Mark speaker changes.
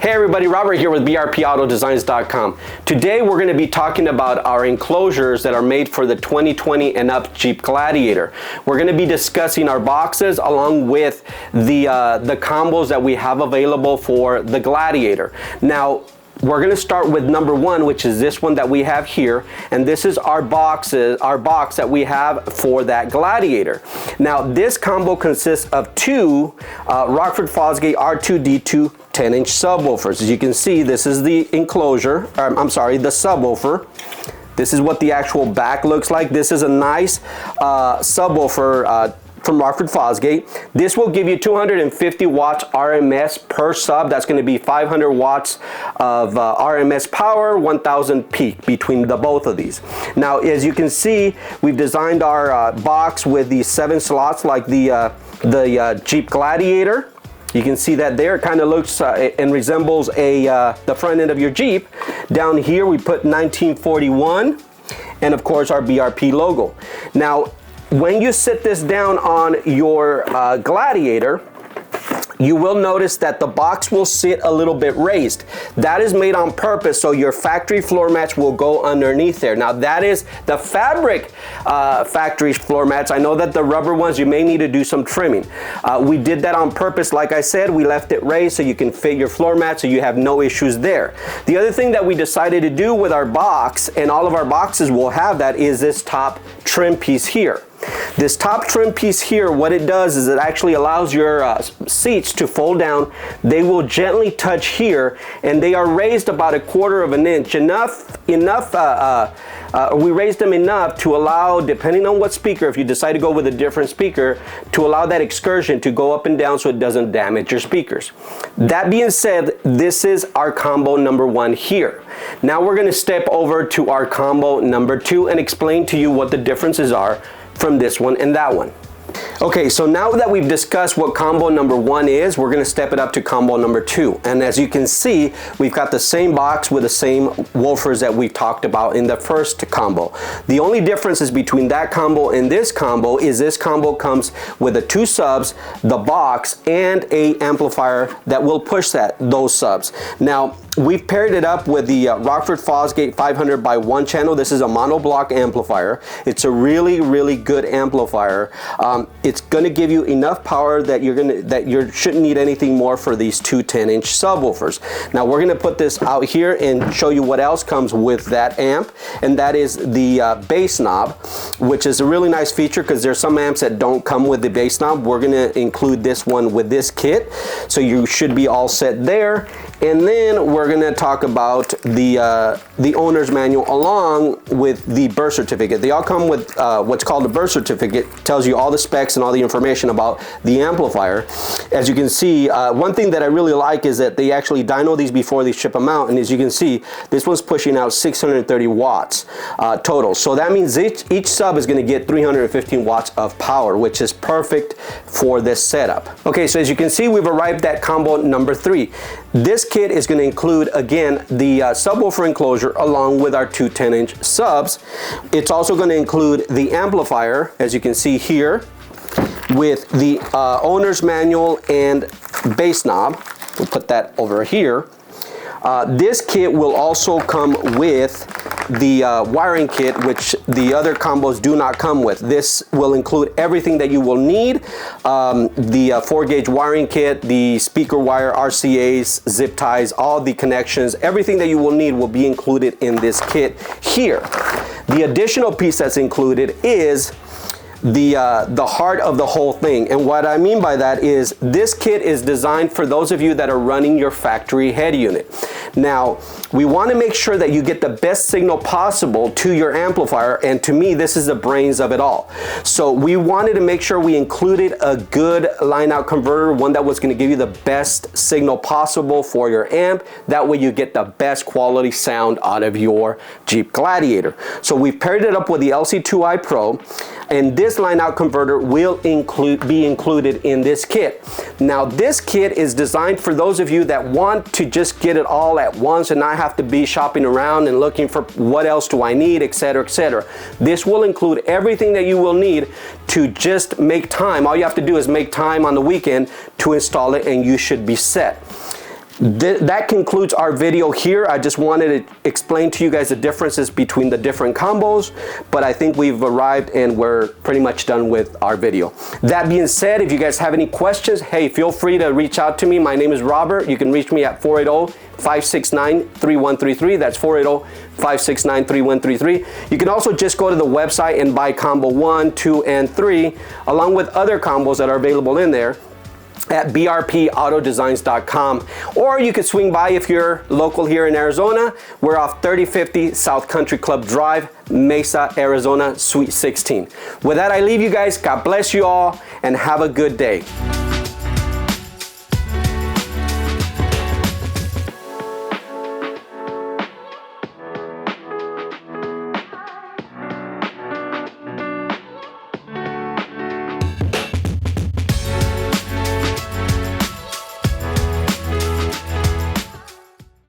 Speaker 1: Hey everybody, Robert here with brpautodesigns.com. Today we're going to be talking about our enclosures that are made for the 2020 and up Jeep Gladiator. We're going to be discussing our boxes along with the combos that we have available for the Gladiator. Now, we're going to start with number one, which is this one that we have here, and this is our box that we have for that Gladiator. Now, this combo consists of two Rockford Fosgate R2D2 10-inch subwoofers. As you can see, this is the enclosure, the subwoofer. This is what the actual back looks like. This is a nice subwoofer from Rockford Fosgate. This will give you 250 watts RMS per sub. That's going to be 500 watts of RMS power, 1000 peak between the both of these. Now, as you can see, we've designed our box with these 7 slots like the Jeep Gladiator. You can see that there. It kind of looks and resembles the front end of your Jeep. Down here we put 1941 and of course our BRP logo. Now, when you sit this down on your Gladiator, you will notice that the box will sit a little bit raised. That is made on purpose, so your factory floor mats will go underneath there. Now, that is the fabric factory floor mats. I know that the rubber ones, you may need to do some trimming. We did that on purpose. Like I said, we left it raised so you can fit your floor mat so you have no issues there. The other thing that we decided to do with our box, and all of our boxes will have that, is this top trim piece here. This top trim piece here, what it does is it actually allows your seats to fold down. They will gently touch here, and they are raised about 1/4 of an inch. We raised them enough to allow, depending on what speaker, if you decide to go with a different speaker, to allow that excursion to go up and down so it doesn't damage your speakers. That being said, this is our combo number one here. Now we're going to step over to our combo number two and explain to you what the differences are from this one and that one. Okay, so now that we've discussed what combo number one is, we're going to step it up to combo number two. And as you can see, we've got the same box with the same woofers that we talked about in the first combo. The only differences between that combo and this combo is this combo comes with the 2 subs, the box, and a amplifier that will push those subs. Now, we've paired it up with the Rockford Fosgate 500 by 1 channel. This is a monoblock amplifier. It's a really, really good amplifier. It's going to give you enough power that you shouldn't need anything more for these 2 10-inch subwoofers. Now we're going to put this out here and show you what else comes with that amp, and that is the bass knob, which is a really nice feature because there's some amps that don't come with the bass knob. We're going to include this one with this kit, so you should be all set there. And then we're going to talk about the owner's manual along with the birth certificate. They all come with what's called a birth certificate. It tells you all the specs and all the information about the amplifier. As you can see, one thing that I really like is that they actually dyno these before they ship them out. And as you can see, this one's pushing out 630 watts total. So that means each sub is going to get 315 watts of power, which is perfect for this setup. Okay, so as you can see, we've arrived at combo number 3. This kit is going to include, again, the subwoofer enclosure along with our 2 10-inch subs. It's also going to include the amplifier, as you can see here, with the owner's manual and bass knob. We'll put that over here. This kit will also come with the wiring kit, which the other combos do not come with. This will include everything that you will need. The 4-gauge wiring kit, the speaker wire, RCAs, zip ties, all the connections, everything that you will need will be included in this kit here. The additional piece that's included is the heart of the whole thing. And what I mean by that is this kit is designed for those of you that are running your factory head unit. Now, we want to make sure that you get the best signal possible to your amplifier, and to me, this is the brains of it all. So we wanted to make sure we included a good line out converter, one that was going to give you the best signal possible for your amp. That way you get the best quality sound out of your Jeep Gladiator. So we've paired it up with the LC2i Pro, and this line out converter will be included in this kit. Now, this kit is designed for those of you that want to just get it all at once and not have to be shopping around and looking for what else do I need, etc., etc. This will include everything that you will need to just make time. All you have to do is make time on the weekend to install it, and you should be set. That concludes our video here. I just wanted to explain to you guys the differences between the different combos, but I think we've arrived and we're pretty much done with our video. That being said, if you guys have any questions, hey, feel free to reach out to me. My name is Robert. You can reach me at 480-569-3133. That's 480-569-3133. You can also just go to the website and buy combo 1, 2, and 3, along with other combos that are available in there at brpautodesigns.com, or you could swing by if you're local here in Arizona. We're off 3050 South Country Club Drive, Mesa, Arizona, Suite 16. With that, I leave you guys. God bless you all and have a good day.